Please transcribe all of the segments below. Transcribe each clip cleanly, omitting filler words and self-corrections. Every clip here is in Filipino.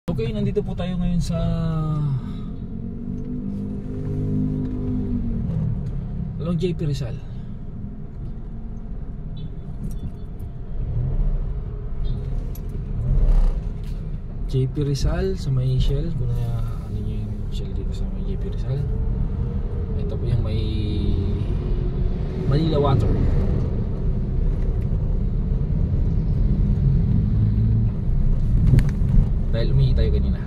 Okay, nandito po tayo ngayon sa Long JP Rizal. JP Rizal sa may Shell. Kung ano yung Shell dito sa may JP Rizal. Ito po yung may Manila Water. Dahil umihi tayo kanina,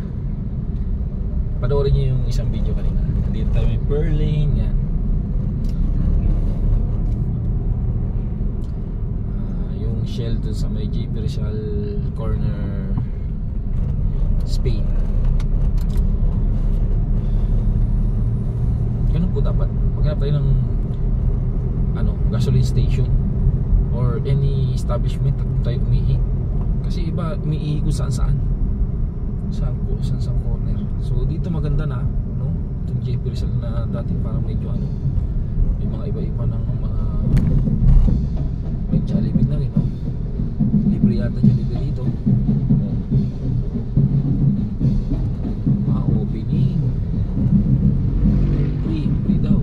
panoorin nyo yung isang video kanina. Nandito tayo may Perlane. Yan. Yung Shell dun sa may JP Rizal corner, Spain. Ganun po dapat. Maghanap tayo ng gasoline station or any establishment at tayo umihi. Kasi iba umiihi kung saan saan corner. So dito maganda na, no? Itong JP Rizal na dati parang medyo may mga iba-iba ng mga may Jollibee na rin, no? Libre yata Jollibee dito. Opening free daw.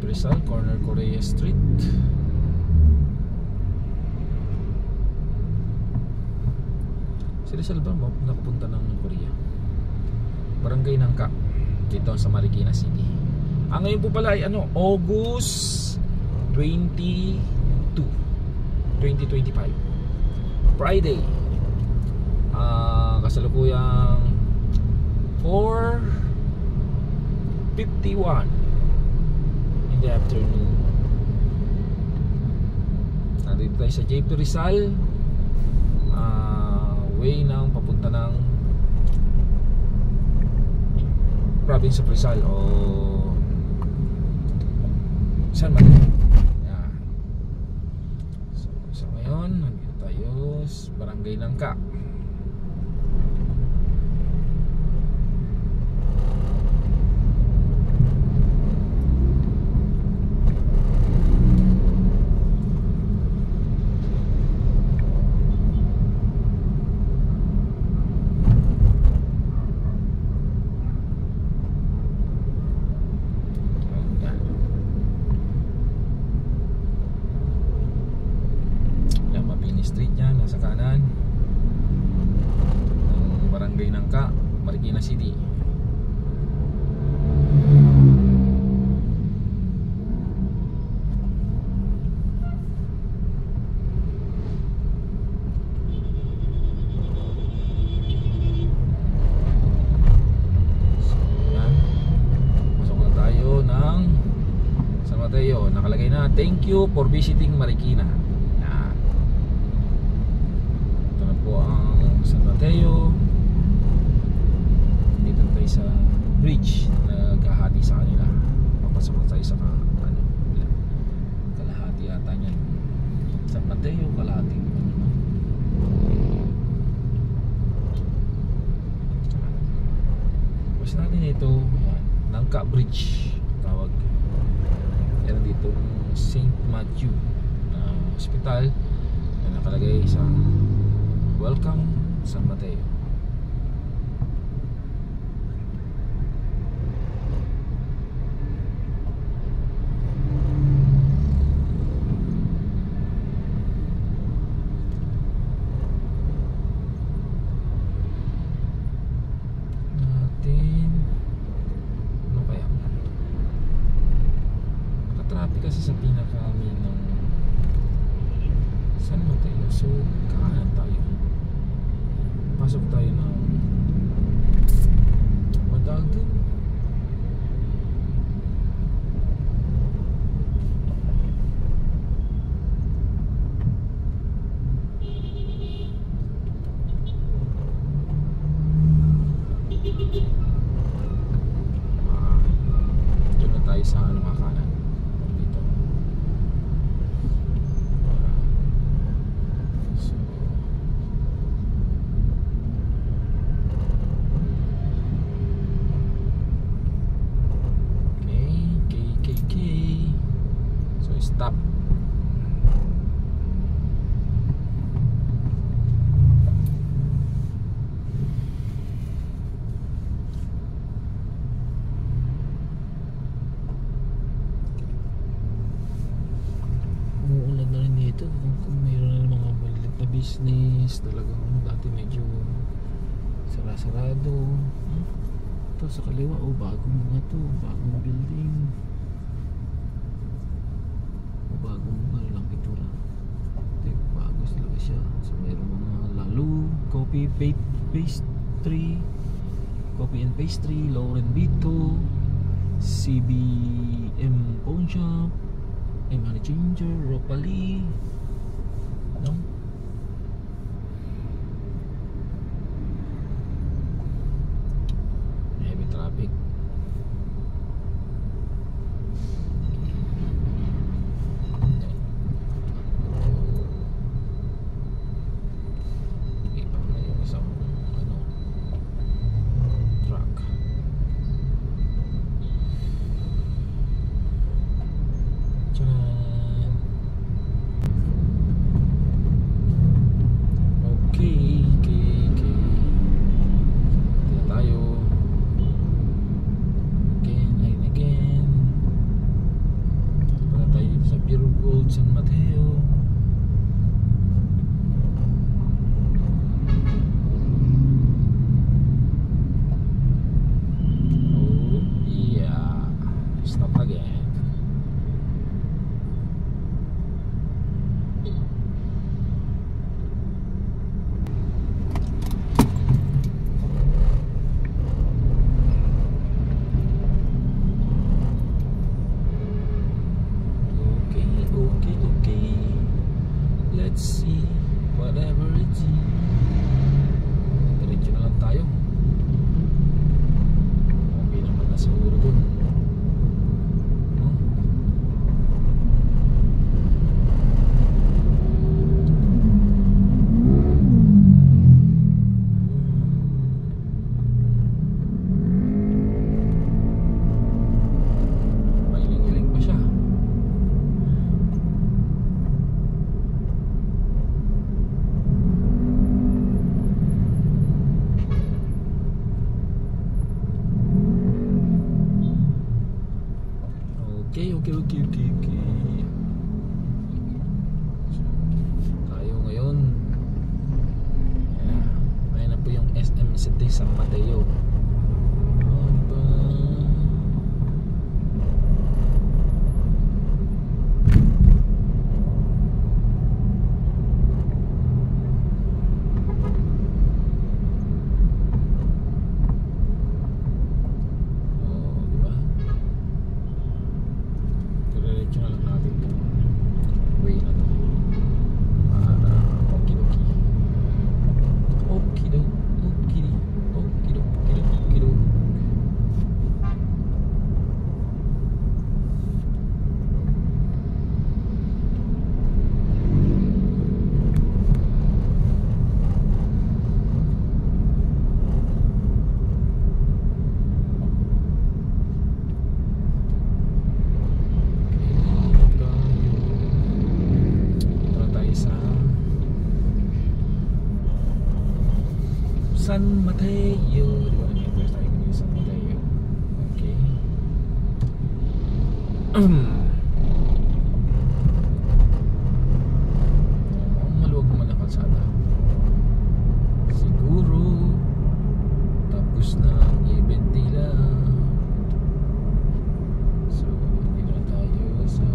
Rizal, corner Korea Street. Si Rizal ba nakapunta ng Korea? Barangay Nangka dito sa Marikina City. Ngayon po pala ay August 22 2025 Friday. Kasalukuyang 4:51 in the afternoon. Nandito tayo sa JP Rizal, way ng papunta ng province of Rizal o San Mateo. Yan. So ngayon nandito tayo sa Barangay Nangka. Street niya nasa kanan ng Barangay Nangka, Marikina City. So yan, pasok na tayo ng San Mateo. Nakalagay na, thank you for visiting Marikina. Ang San Mateo. Dito tayo sa bridge na nagkahati sa kanila. Papasok tayo sa kalahati yata niyan. San Mateo, kalahati. Tapos natin ito, Nangka Bridge tawag. Yan dito St. Matthew Hospital na nakalagay sa Welcome San Mateo. Ano kaya? Naka-traffic kasi sa pinaka-main ng San Mateo. So kanan tayo. Pasok tayo ng Madagdo. stop. Umuulan na rin dito kung mayroon na mga maliit na business talagang dati medyo sarado. Ito sa kaliwa, bagong mga to, bagong building, bagong ano lang itsura. Ito, bago talaga siya. So mayroon mga lalo, coffee pastry, coffee and pastry, Lauren Vito, CBM Pawn Shop, Money Changer, Ropali, no? Heavy traffic. Iba na yung isang truck. Tcharan! Okay. Dito tayo. Again. Para tayo dito sa Pure Gold San Mateo. Oh yeah. Stop again. Okay. Let's see whatever it is. Diretso na lang tayo. Okay naman na siguro dun. Mailing-iling pa siya. Okay. Tayo ngayon. Ayan na po yung SM City San Mateo. Diretso na lang natin itong way na to para okido. San Mateo. Di ba nag-interest tayo kanina San Mateo? Okay. Maluwag naman ang kalsada. Siguro tapos na ang event nila. So, dito na tayo sa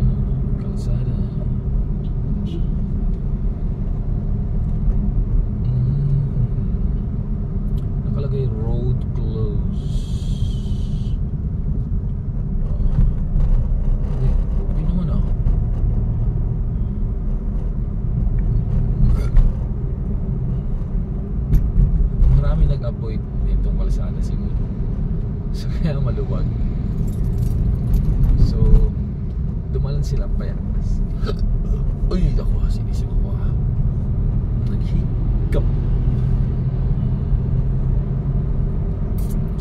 kalsada. Nakalagay road close. Okay naman ah. Marami nag-avoid itong kalsada siguro. So kaya maluwag. So dumalan sila payas. Uy, ako sinisip ko ha. Naghikap.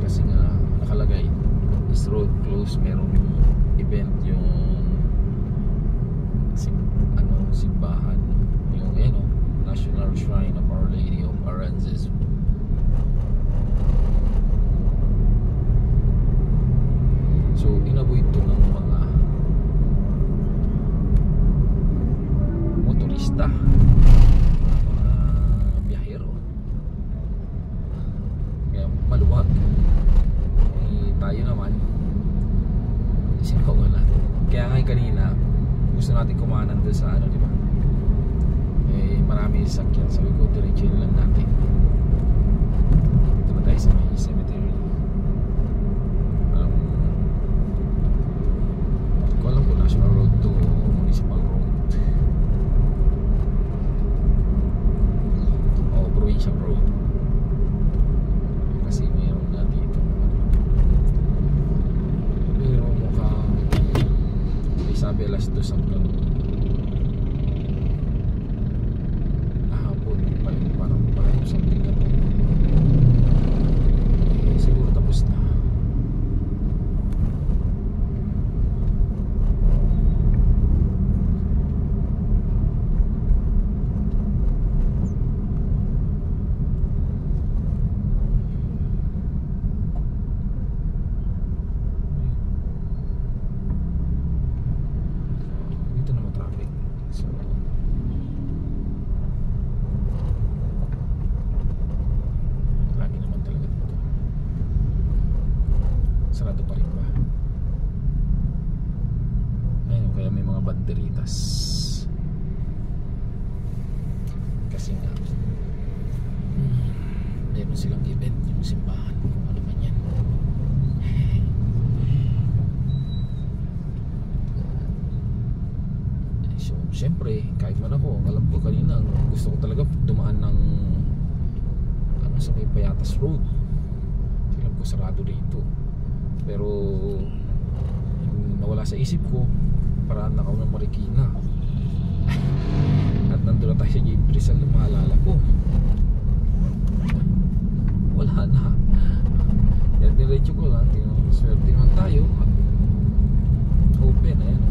Kasi nga nakalagay is road close, merong event yung National Shrine of Our Lady of Aranzazu. So inabuy ito ng mga motorista, mga biyahero. Kaya maluwag. Tayo naman sinawa natin. Kaya nga kanina gusto natin kumanan doon sa ano, di ba? Marami sasakyan, sabi ko diretso lang natin. Dito na tayo sa may cemetery. Ko alam ko national road to municipal road o provincial road, kasi mayroon na dito. Pero mukhang may sabi alas 2 hanggang hapon pa yun, parang 5 something ganun. Siguro tapos na. Sarado pa rin ba? Ayun, kaya may mga banderitas. Kasi nga meron silang event, yung simbahan, kung ano man yan. So syempre kahit man ako, alam ko kanina gusto ko talaga dumaan ng ano, sa may Payatas Road. Alam ko sarado dito, pero nawala sa isip ko, paraan na ako ng Marikina. At nandun na tayo sa J.B. Rizal na maalala ko, wala na. Kaya diretso ko lang, swerte naman tayo. Open, ayan.